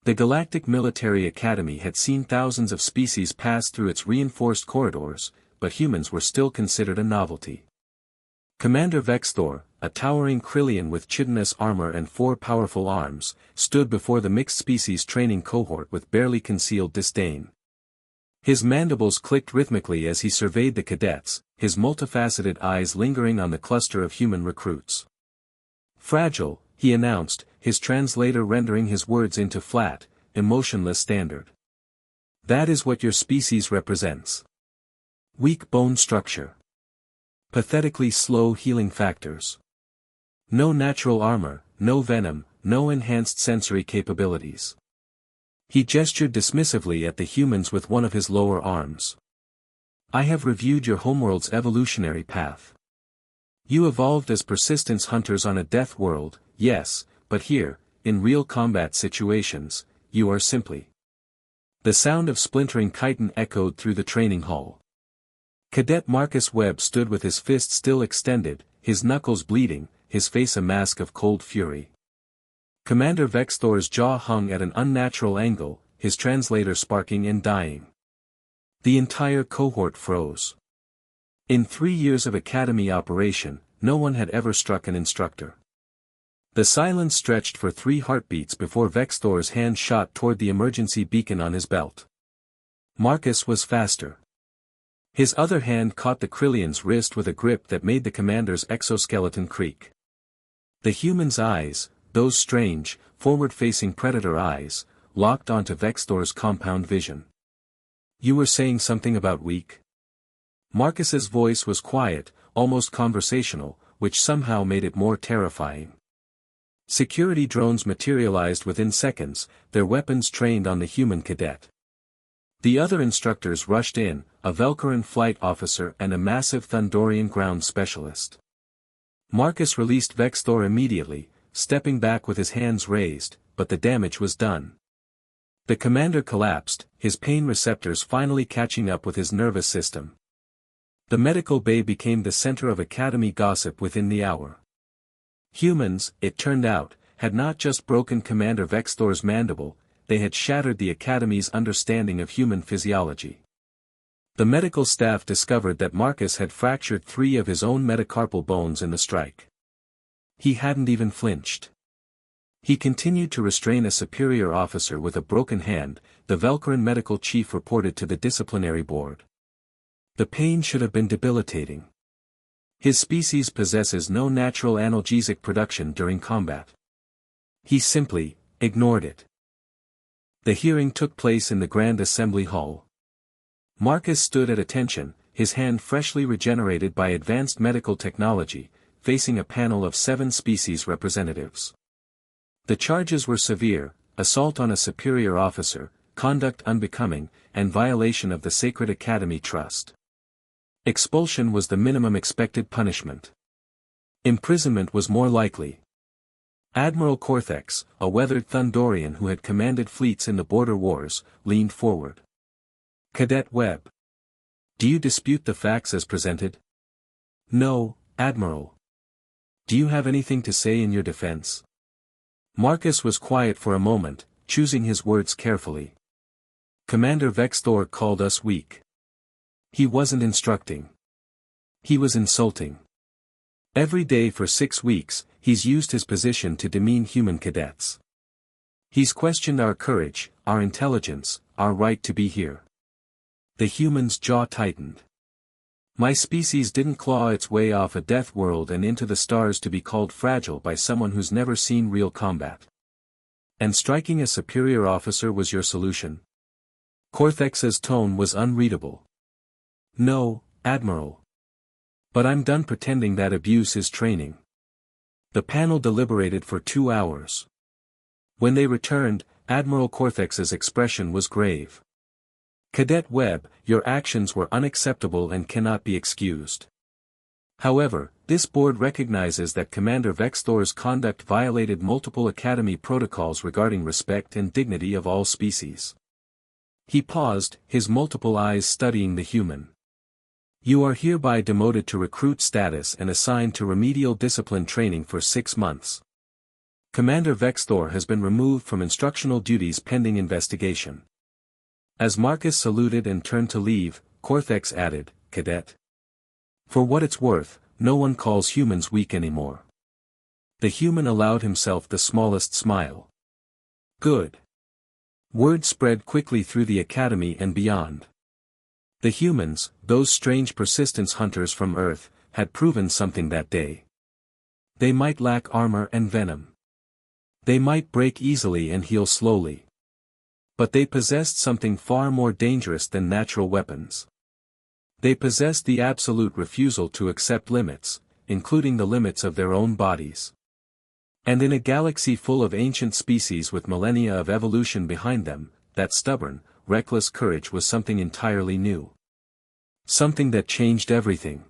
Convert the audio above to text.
The Galactic Military Academy had seen thousands of species pass through its reinforced corridors, but humans were still considered a novelty. Commander Vexthor, a towering Krillian with chitinous armor and 4 powerful arms, stood before the mixed-species training cohort with barely concealed disdain. His mandibles clicked rhythmically as he surveyed the cadets, his multifaceted eyes lingering on the cluster of human recruits. "Fragile," he announced, his translator rendering his words into flat, emotionless standard. "That is what your species represents. Weak bone structure. Pathetically slow healing factors. No natural armor, no venom, no enhanced sensory capabilities." He gestured dismissively at the humans with one of his lower arms. "I have reviewed your homeworld's evolutionary path. You evolved as persistence hunters on a death world, yes, but here, in real combat situations, you are simply." The sound of splintering chitin echoed through the training hall. Cadet Marcus Webb stood with his fist still extended, his knuckles bleeding, his face a mask of cold fury. Commander Vexthor's jaw hung at an unnatural angle, his translator sparking and dying. The entire cohort froze. In 3 years of Academy operation, no one had ever struck an instructor. The silence stretched for 3 heartbeats before Vexthor's hand shot toward the emergency beacon on his belt. Marcus was faster. His other hand caught the Krillian's wrist with a grip that made the commander's exoskeleton creak. The human's eyes, those strange, forward-facing predator eyes, locked onto Vexthor's compound vision. "You were saying something about weak?" Marcus's voice was quiet, almost conversational, which somehow made it more terrifying. Security drones materialized within seconds, their weapons trained on the human cadet. The other instructors rushed in, a Velcaran flight officer and a massive Thundorian ground specialist. Marcus released Vexthor immediately, stepping back with his hands raised, but the damage was done. The commander collapsed, his pain receptors finally catching up with his nervous system. The medical bay became the center of Academy gossip within the hour. Humans, it turned out, had not just broken Commander Vexthor's mandible, they had shattered the Academy's understanding of human physiology. The medical staff discovered that Marcus had fractured 3 of his own metacarpal bones in the strike. He hadn't even flinched. He continued to restrain a superior officer with a broken hand, the Velcaran medical chief reported to the disciplinary board. The pain should have been debilitating. His species possesses no natural analgesic production during combat. He simply ignored it. The hearing took place in the Grand Assembly Hall. Marcus stood at attention, his hand freshly regenerated by advanced medical technology, facing a panel of 7 species representatives. The charges were severe: assault on a superior officer, conduct unbecoming, and violation of the Sacred Academy Trust. Expulsion was the minimum expected punishment. Imprisonment was more likely. Admiral Cortex, a weathered Thundorian who had commanded fleets in the border wars, leaned forward. "Cadet Webb. Do you dispute the facts as presented?" "No, Admiral." "Do you have anything to say in your defense?" Marcus was quiet for a moment, choosing his words carefully. "Commander Vexthor called us weak. He wasn't instructing. He was insulting. Every day for 6 weeks, he's used his position to demean human cadets. He's questioned our courage, our intelligence, our right to be here." The human's jaw tightened. "My species didn't claw its way off a death world and into the stars to be called fragile by someone who's never seen real combat. And striking a superior officer was your solution?" Cortex's tone was unreadable. "No, Admiral. But I'm done pretending that abuse is training." The panel deliberated for 2 hours. When they returned, Admiral Cortex's expression was grave. "Cadet Webb, your actions were unacceptable and cannot be excused. However, this board recognizes that Commander Vexthor's conduct violated multiple Academy protocols regarding respect and dignity of all species." He paused, his multiple eyes studying the human. "You are hereby demoted to recruit status and assigned to remedial discipline training for 6 months. Commander Vexthor has been removed from instructional duties pending investigation. As Marcus saluted and turned to leave, Cortex added, "Cadet. For what it's worth, no one calls humans weak anymore." The human allowed himself the smallest smile. Good. Word spread quickly through the academy and beyond. The humans, those strange persistence hunters from Earth, had proven something that day. They might lack armor and venom. They might break easily and heal slowly. But they possessed something far more dangerous than natural weapons. They possessed the absolute refusal to accept limits, including the limits of their own bodies. And in a galaxy full of ancient species with millennia of evolution behind them, that stubborn, reckless courage was something entirely new. Something that changed everything.